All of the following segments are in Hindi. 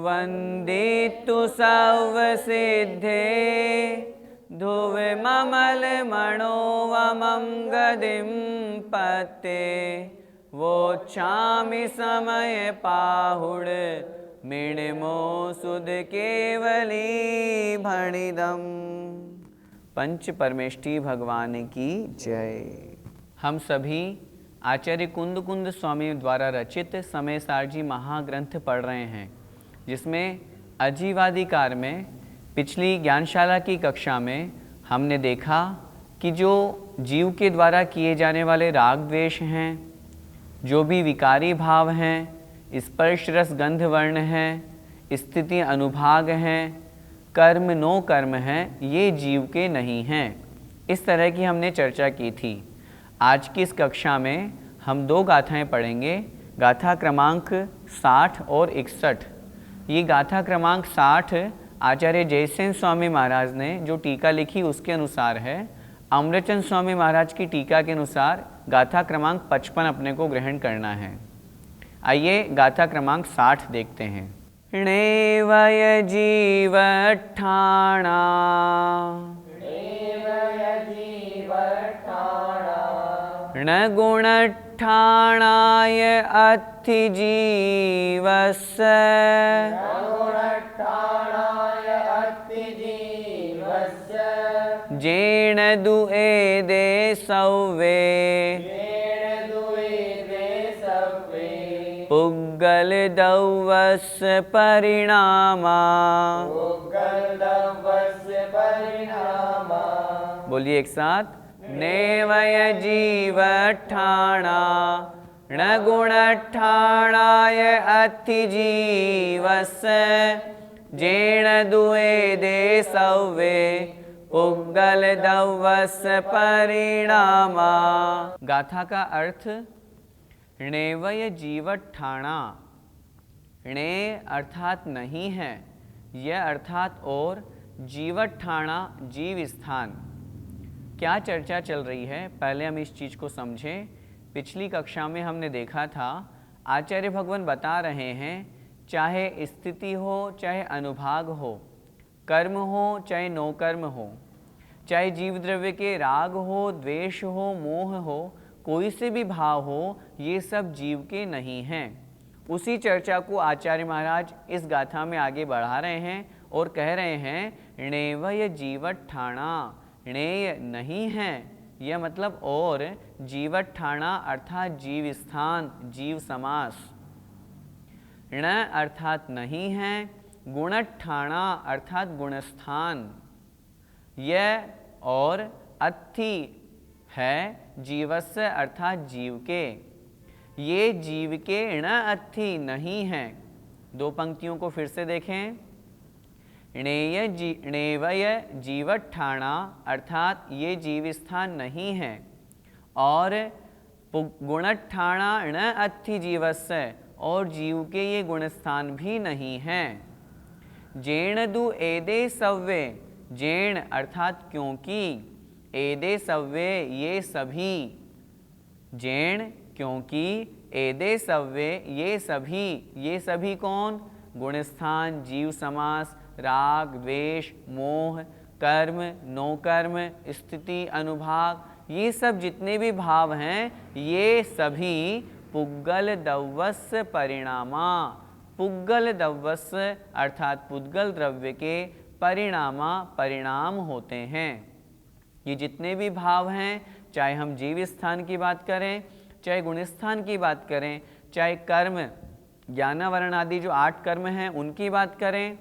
वन्दितु सर्वसिद्धे धुविममलमणो वमं गदिं पते वोच्छामि समय पाहुड मिणमो सुध केवली भणिदम। पंच परमेष्ठी भगवान की जय। हम सभी आचार्य कुंद कुंद स्वामी द्वारा रचित समय सारजी महाग्रंथ पढ़ रहे हैं, जिसमें अजीवादिकार में पिछली ज्ञानशाला की कक्षा में हमने देखा कि जो जीव के द्वारा किए जाने वाले राग द्वेष हैं, जो भी विकारी भाव हैं, स्पर्श रस गंध वर्ण हैं, स्थिति अनुभाग हैं, कर्म नो कर्म हैं, ये जीव के नहीं हैं। इस तरह की हमने चर्चा की थी। आज की इस कक्षा में हम दो गाथाएं पढ़ेंगे, गाथा क्रमांक 60 और 61। ये गाथा क्रमांक 60 आचार्य जयसेन स्वामी महाराज ने जो टीका लिखी उसके अनुसार है। अमृतचंद स्वामी महाराज की टीका के अनुसार गाथा क्रमांक 55 अपने को ग्रहण करना है। आइए गाथा क्रमांक 60 देखते हैं। णेवय जीवठाणा णगुणठाणाय अत्थि जीवस्य जेण दुएदे सौवे पुग्गल दौवस्य परिणामा। बोलिए एक साथ। नेवय जीवठाणा णगुणठाणाय अत्थि जीवस्य जेण दुएदे सौवे पुग्गल दौवस्य परिणामा। गाथा का अर्थ णेवय जीवठाणा। णे अर्थात नहीं है, यह अर्थात और, जीवठाणा जीव स्थान। क्या चर्चा चल रही है, पहले हम इस चीज़ को समझें। पिछली कक्षा में हमने देखा था आचार्य भगवान बता रहे हैं, चाहे स्थिति हो चाहे अनुभाग हो, कर्म हो चाहे नो कर्म हो, चाहे जीव द्रव्य के राग हो, द्वेष हो, मोह हो, कोई से भी भाव हो, ये सब जीव के नहीं हैं। उसी चर्चा को आचार्य महाराज इस गाथा में आगे बढ़ा रहे हैं और कह रहे हैं णेवय जीवठाणा। णेय नहीं है, यह मतलब और, जीवठाणा अर्थात जीव स्थान, जीव समास। ण अर्थात नहीं है, गुणठाणा अर्थात गुणस्थान, यह और, अत्थि है, जीवस्य अर्थात जीव के। ये जीव के ण अत्थि नहीं हैं। दो पंक्तियों को फिर से देखें। णेवय जीवठाणा अर्थात ये जीव स्थान नहीं है, और गुणठाणा ण अत्थि जीवस्य, और जीव के ये गुणस्थान भी नहीं हैं। जेण दु एदे सव्वे, जेण अर्थात क्योंकि, एदे सव्वे ये सभी, जेण क्योंकि, एदे सव्वे ये सभी। ये सभी कौन? गुणस्थान, जीव समास, राग द्वेष मोह, कर्म नो कर्म, स्थिति अनुभाग, ये सब जितने भी भाव हैं, ये सभी पुग्गल दौवस्य परिणामा। पुग्गल दौवस्य अर्थात पुद्गल द्रव्य के परिणामा, परिणाम होते हैं। ये जितने भी भाव हैं, चाहे हम जीव स्थान की बात करें, चाहे गुणस्थान की बात करें, चाहे कर्म ज्ञान वर्ण आदि जो 8 कर्म हैं उनकी बात करें,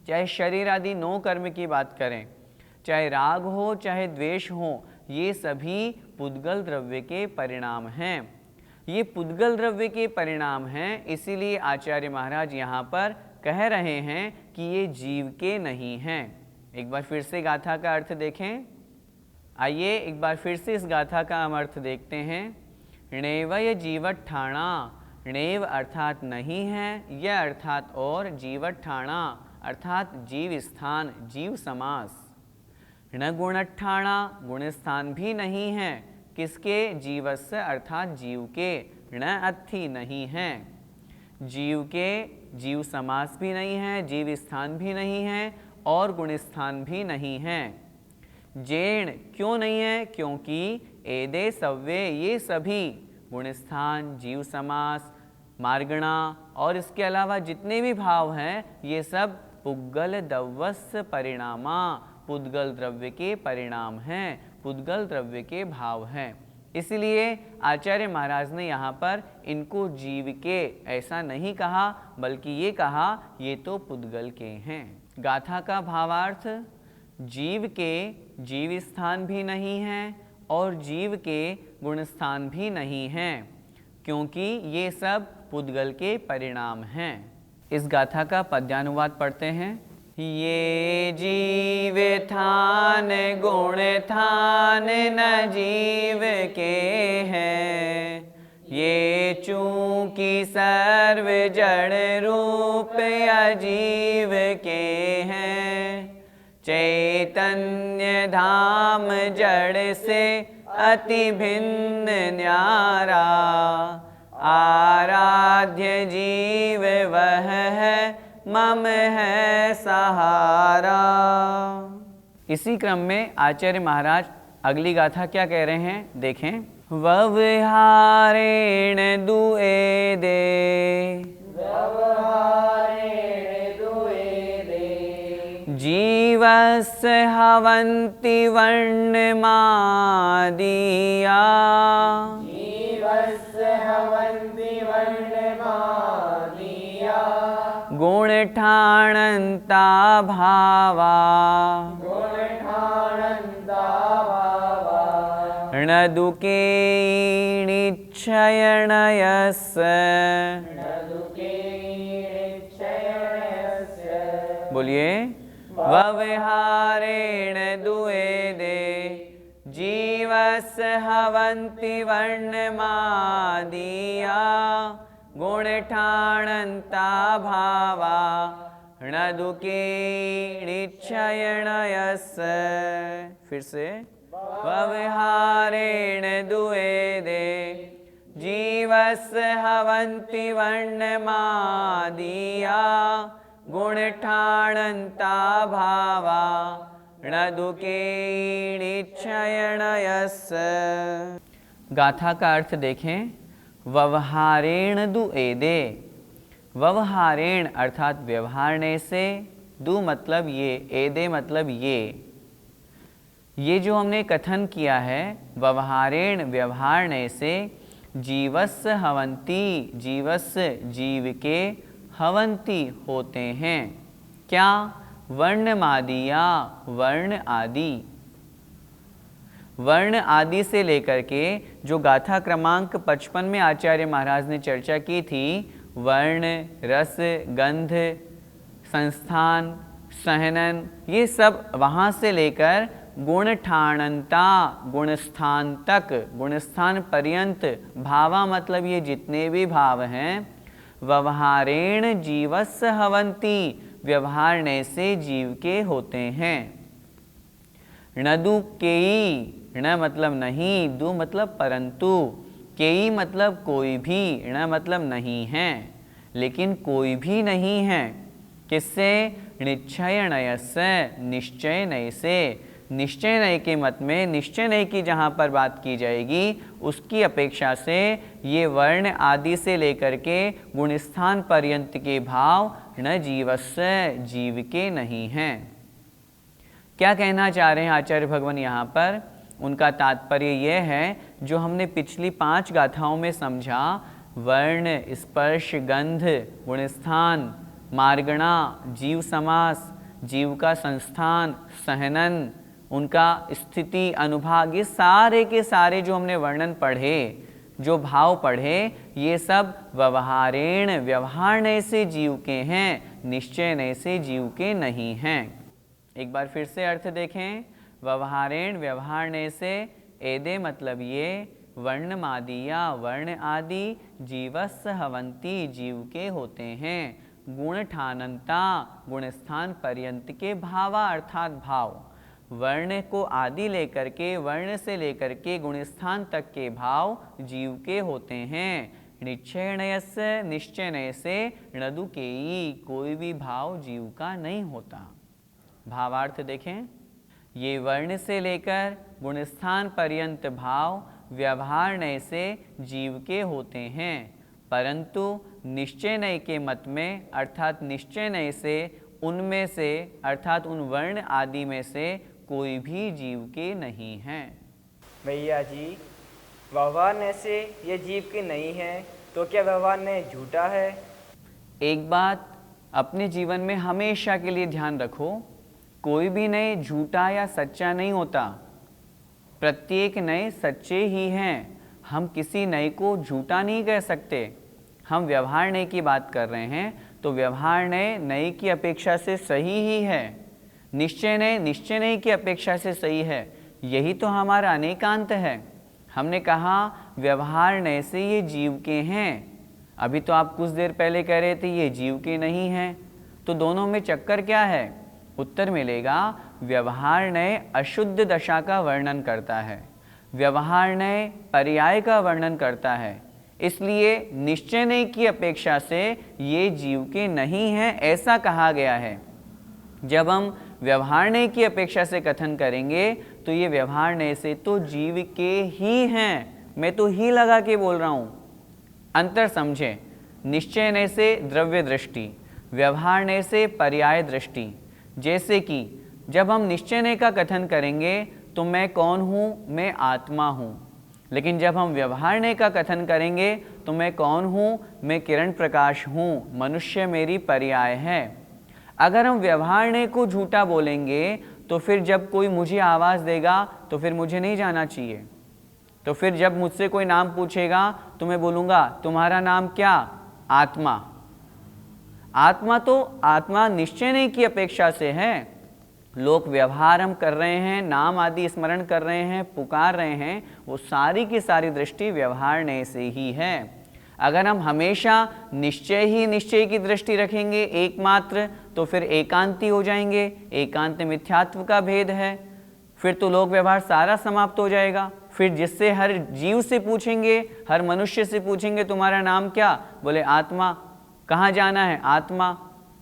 चाहे शरीर आदि 9 कर्म की बात करें, चाहे राग हो चाहे द्वेष हो, ये सभी पुद्गल द्रव्य के परिणाम हैं। ये पुद्गल द्रव्य के परिणाम हैं, इसीलिए आचार्य महाराज यहाँ पर कह रहे हैं कि ये जीव के नहीं हैं। एक बार फिर से गाथा का अर्थ देखें। आइए एक बार फिर से इस गाथा का हम अर्थ देखते हैं। णेवय जीवठाणा, णेव अर्थात नहीं है, यह अर्थात और, जीवठाणा अर्थात जीव स्थान, जीव समास। ण गुणठाणा, गुणस्थान भी नहीं है, किसके? जीवस्य अर्थात जीव के। ण अत्थि नहीं है, जीव के जीव समास भी नहीं है, जीव स्थान भी नहीं है और गुण स्थान भी नहीं है। जेण क्यों नहीं है? क्योंकि एदे सव्वे ये सभी गुण स्थान, जीव समास, मार्गणा और इसके अलावा जितने भी भाव हैं ये सब पुद्गल दव्वस परिणामा, पुद्गल द्रव्य के परिणाम हैं, पुद्गल द्रव्य के भाव हैं। इसलिए आचार्य महाराज ने यहाँ पर इनको जीव के ऐसा नहीं कहा, बल्कि ये कहा ये तो पुद्गल के हैं। गाथा का भावार्थ, जीव के जीव स्थान भी नहीं है और जीव के गुण स्थान भी नहीं है, क्योंकि ये सब पुद्गल के परिणाम हैं। इस गाथा का पद्यानुवाद पढ़ते हैं। ये जीव थान गुण थान न जीव के हैं, ये चूंकि सर्व जड़ रूप अजीव के हैं। चैतन्य धाम जड़ से अति भिन्न न्यारा, आराध्य जीव वह है मम है सहारा। इसी क्रम में आचार्य महाराज अगली गाथा क्या कह रहे हैं, देखें। व्यवहारेण दुएदे, जीवस्य हवन्ति वर्णमादिया, गुणठाणन्ता भावा, न दुःखे निश्चयणयस्य। बोलिए। व्यवहारेण दुएदे, जीवस्य हवन्ति वर्णमादिया, गुणठाणन्ता भावा, न दुःखे निश्चयणयस्य। फिर से। व्यवहारेण दुएदे, जीवस्य हवन्ति वर्णमादिया, गुणठाणन्ता भावा, न दुःखे निश्चयणयस्य। गाथा का अर्थ देखें। व्यवहारेण दुएदे, व्यवहारेण अर्थात व्यवहारने से, दु मतलब ये, एदे मतलब ये जो हमने कथन किया है, व्यवहारेण व्यवहारने से, जीवस्य हवन्ति जीवस्य जीव के, हवन्ति होते हैं क्या? वर्णमादिया वर्ण आदि। वर्ण आदि से लेकर के जो गाथा क्रमांक 55 में आचार्य महाराज ने चर्चा की थी, वर्ण, रस, गंध, संस्थान, सहनन, ये सब वहाँ से लेकर गुणठाणन्ता गुणस्थान तक, गुणस्थान पर्यंत, भावा मतलब ये जितने भी भाव हैं, व्यवहारेण जीवस्य हवन्ति व्यवहारने से जीव के होते हैं। न दु केई, न मतलब नहीं, दु मतलब परंतु, केई मतलब कोई भी, न मतलब नहीं है, लेकिन कोई भी नहीं है। किससे? निश्चय नय से, निश्चय नय से। निश्चय नय के मत में निश्चय नय की जहाँ पर बात की जाएगी उसकी अपेक्षा से ये वर्ण आदि से लेकर के गुणस्थान पर्यंत के भाव न जीवस्य जीव के नहीं हैं। क्या कहना चाह रहे हैं आचार्य भगवान यहाँ पर? उनका तात्पर्य यह है जो हमने पिछली 5 गाथाओं में समझा, वर्ण, स्पर्श, गंध, गुणस्थान, मार्गणा, जीव समास, जीव का संस्थान, सहनन, उनका स्थिति, अनुभाग, ये सारे के सारे जो हमने वर्णन पढ़े, जो भाव पढ़े, ये सब व्यवहारेण व्यवहारने से जीव के हैं, निश्चयने से जीव के नहीं हैं। एक बार फिर से अर्थ देखें। व्यवहारेण व्यवहारने से, एदे मतलब ये, वर्णमादिया वर्ण आदि, जीवस्य हवन्ति जीव के होते हैं, गुणठानन्ता गुणस्थान पर्यंत के, भावा अर्थात भाव, वर्ण को आदि लेकर के, वर्ण से लेकर के गुणस्थान तक के भाव जीव के होते हैं। निश्चयनयस्य निश्चयनय से णदुकेयी, कोई भी भाव जीव का नहीं होता। भावार्थ देखें, ये वर्ण से लेकर गुणस्थान पर्यंत भाव व्यवहार नय से जीव के होते हैं, परंतु निश्चय नय के मत में अर्थात निश्चय नय से उनमें से अर्थात उन वर्ण आदि में से कोई भी जीव के नहीं हैं। भैया जी, व्यवहार नय से ये जीव के नहीं है, तो क्या व्यवहार नय झूठा है? एक बात अपने जीवन में हमेशा के लिए ध्यान रखो, कोई भी नय झूठा या सच्चा नहीं होता। प्रत्येक नय सच्चे ही हैं। हम किसी नय को झूठा नहीं कह सकते। हम व्यवहार नय की बात कर रहे हैं तो व्यवहार नय नय की अपेक्षा से सही ही है, निश्चय नय की अपेक्षा से सही है। यही तो हमारा अनेकांत है। हमने कहा व्यवहार नय से ये जीव के हैं, अभी तो आप कुछ देर पहले कह रहे थे ये जीव के नहीं हैं, तो दोनों में चक्कर क्या है? उत्तर मिलेगा, व्यवहार नय अशुद्ध दशा का वर्णन करता है, व्यवहार नय पर्याय का वर्णन करता है, इसलिए निश्चय नय की अपेक्षा से ये जीव के नहीं हैं ऐसा कहा गया है। जब हम व्यवहार नय की अपेक्षा से कथन करेंगे तो ये व्यवहार नय से तो जीव के ही हैं। मैं तो ही लगा के बोल रहा हूँ। अंतर समझें, निश्चय नय से द्रव्य दृष्टि, व्यवहार नय से पर्याय दृष्टि। जैसे कि जब हम निश्चय नय का कथन करेंगे तो मैं कौन हूँ? मैं आत्मा हूँ। लेकिन जब हम व्यवहार नय का कथन करेंगे तो मैं कौन हूँ? मैं किरण प्रकाश हूँ, मनुष्य मेरी पर्याय है। अगर हम व्यवहार नय को झूठा बोलेंगे तो फिर जब कोई मुझे आवाज़ देगा तो फिर मुझे नहीं जाना चाहिए। तो फिर जब मुझसे कोई नाम पूछेगा तो मैं बोलूँगा तुम्हारा नाम क्या? आत्मा। आत्मा तो आत्मा निश्चय नय की अपेक्षा से है। लोग व्यवहार हम कर रहे हैं, नाम आदि स्मरण कर रहे हैं, पुकार रहे हैं, वो सारी की सारी दृष्टि व्यवहार नय से ही है। अगर हम हमेशा निश्चय की दृष्टि रखेंगे एकमात्र, तो फिर एकांती हो जाएंगे। एकांत मिथ्यात्व का भेद है, फिर तो लोक व्यवहार सारा समाप्त हो जाएगा। फिर जिससे हर जीव से पूछेंगे, हर मनुष्य से पूछेंगे तुम्हारा नाम क्या? बोले आत्मा। कहाँ जाना है? आत्मा।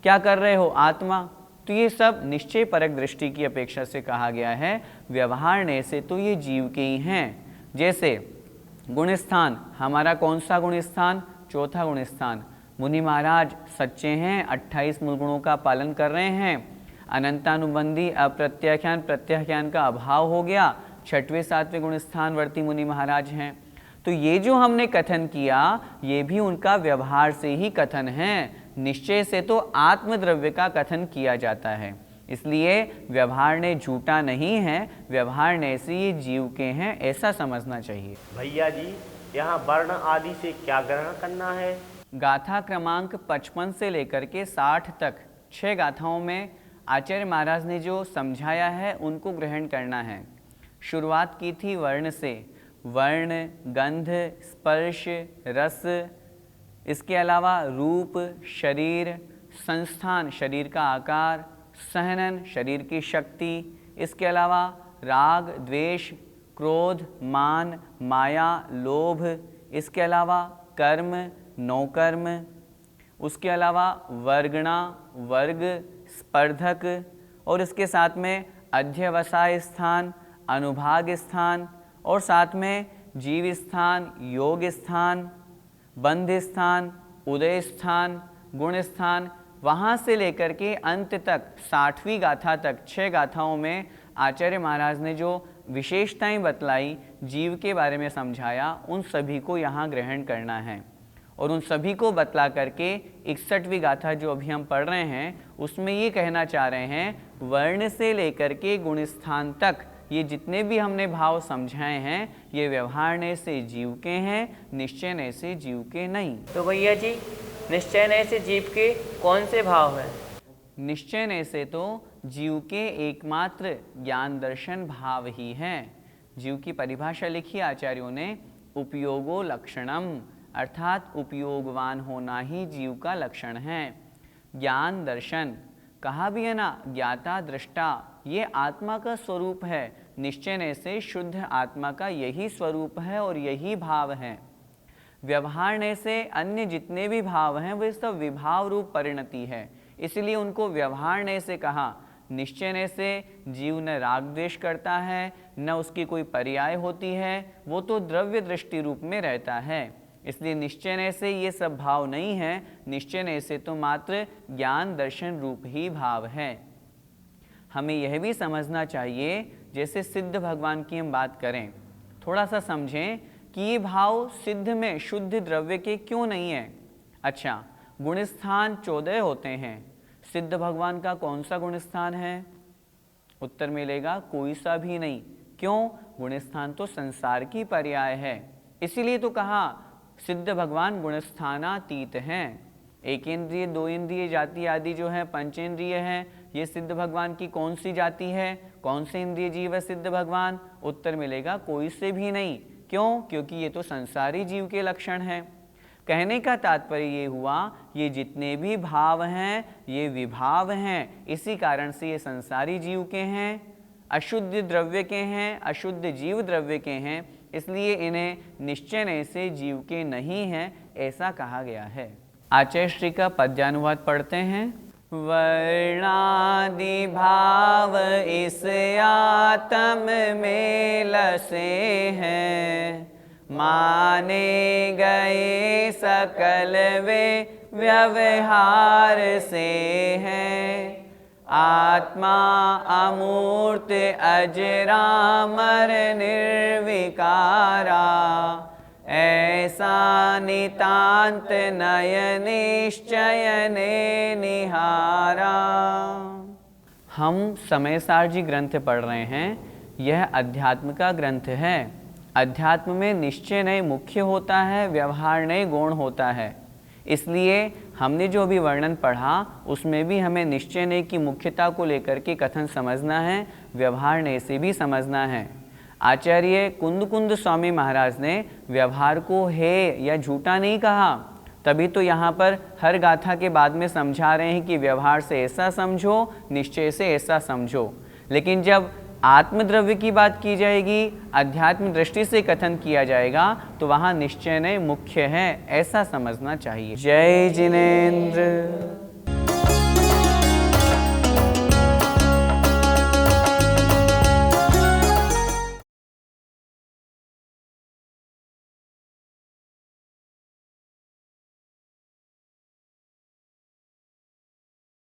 क्या कर रहे हो? आत्मा। तो ये सब निश्चय परक दृष्टि की अपेक्षा से कहा गया है। व्यवहार नय से तो ये जीव के ही हैं। जैसे गुणस्थान, हमारा कौन सा गुणस्थान? चौथा गुणस्थान। मुनि महाराज सच्चे हैं, 28 मूल गुणों का पालन कर रहे हैं। अनंतानुबंधी अप्रत्याख्यान प्रत्याख्यान का अभाव हो गया। 6वें 7वें गुणस्थान वर्ती मुनि महाराज हैं। तो ये जो हमने कथन किया ये भी उनका व्यवहार से ही कथन है। निश्चय से तो आत्मद्रव्य का कथन किया जाता है, इसलिए व्यवहार नय झूठा नहीं है, व्यवहार नय से ये जीव के हैं ऐसा समझना चाहिए। भैया जी, यहाँ वर्ण आदि से क्या ग्रहण करना है? गाथा क्रमांक 55 से लेकर के 60 तक 6 गाथाओं में आचार्य महाराज ने जो समझाया है उनको ग्रहण करना है। शुरुआत की थी वर्ण से, वर्ण, गंध, स्पर्श, रस, इसके अलावा रूप, शरीर, संस्थान, शरीर का आकार, सहनन, शरीर की शक्ति, इसके अलावा राग, द्वेष, क्रोध, मान, माया, लोभ, इसके अलावा कर्म, नौकर्म, उसके अलावा वर्गणा, वर्ग, स्पर्धक और इसके साथ में अध्यवसाय स्थान, अनुभाग स्थान और साथ में जीव स्थान, योग स्थान, बंध स्थान, उदय स्थान, गुण स्थान, वहाँ से लेकर के अंत तक 60वीं गाथा तक 6 गाथाओं में आचार्य महाराज ने जो विशेषताएं बतलाई, जीव के बारे में समझाया, उन सभी को यहाँ ग्रहण करना है। और उन सभी को बतला करके 61वीं गाथा जो अभी हम पढ़ रहे हैं उसमें ये कहना चाह रहे हैं वर्ण से लेकर के गुण स्थान तक ये जितने भी हमने भाव समझाए हैं ये व्यवहार नय से जीव के हैं, निश्चय नय से जीव के नहीं। तो भैया जी, निश्चय नय से जीव के कौन से भाव हैं? निश्चय नय से तो जीव के एकमात्र ज्ञान दर्शन भाव ही हैं। जीव की परिभाषा लिखी आचार्यों ने, उपयोगो लक्षणम, अर्थात उपयोगवान होना ही जीव का लक्षण है। ज्ञान दर्शन कहा भी है ना, ज्ञाता दृष्टा, ये आत्मा का स्वरूप है। निश्चय नय से शुद्ध आत्मा का यही स्वरूप है और यही भाव है। व्यवहारने से अन्य जितने भी भाव हैं वे सब विभाव रूप परिणति है, इसलिए उनको व्यवहारने से कहा। निश्चयने से जीव न राग द्वेष करता है, न उसकी कोई पर्याय होती है, वो तो द्रव्य दृष्टि रूप में रहता है। इसलिए निश्चयने से ये सब भाव नहीं है, निश्चयने से तो मात्र ज्ञान दर्शन रूप ही भाव है। हमें यह भी समझना चाहिए, जैसे सिद्ध भगवान की हम बात करें, थोड़ा सा समझें कि ये भाव सिद्ध में शुद्ध द्रव्य के क्यों नहीं है। अच्छा, गुणस्थान 14 होते हैं, सिद्ध भगवान का कौन सा गुणस्थान है? उत्तर मिलेगा कोई सा भी नहीं। क्यों? गुणस्थान तो संसार की पर्याय है, इसीलिए तो कहा सिद्ध भगवान गुणस्थानातीत हैं। एक इंद्रिय, दो इंद्रिय जाति आदि जो है पंचेंद्रिय है, ये सिद्ध भगवान की कौन सी जाति है? कौन से इंद्रिय जीव है सिद्ध भगवान? उत्तर मिलेगा कोई से भी नहीं। क्यों? क्योंकि ये तो संसारी जीव के लक्षण हैं। कहने का तात्पर्य ये हुआ, ये जितने भी भाव हैं ये विभाव हैं, इसी कारण से ये संसारी जीव के हैं, अशुद्ध द्रव्य के हैं, अशुद्ध जीव द्रव्य के हैं, इसलिए इन्हें निश्चय से जीव के नहीं हैं, ऐसा कहा गया है। आचार्य श्री का पद्यानुवाद पढ़ते हैं। वर्णादि भाव इस आत्म में लसे हैं, माने गए सकल वे व्यवहार से हैं। आत्मा अमूर्त अजरामर निर्विकारा, ऐसा नितांत नयन निश्चयने निहारा। हम समयसार जी ग्रंथ पढ़ रहे हैं, यह अध्यात्म का ग्रंथ है। अध्यात्म में निश्चय नय मुख्य होता है, व्यवहार नय गौण होता है। इसलिए हमने जो भी वर्णन पढ़ा उसमें भी हमें निश्चय नय की मुख्यता को लेकर के कथन समझना है, व्यवहार नय से भी समझना है। आचार्य कुंद स्वामी महाराज ने व्यवहार को है या झूठा नहीं कहा, तभी तो यहाँ पर हर गाथा के बाद में समझा रहे हैं कि व्यवहार से ऐसा समझो, निश्चय से ऐसा समझो। लेकिन जब आत्मद्रव्य की बात की जाएगी, अध्यात्म दृष्टि से कथन किया जाएगा, तो वहाँ निश्चय नय मुख्य है, ऐसा समझना चाहिए। जय जिनेन्द्र।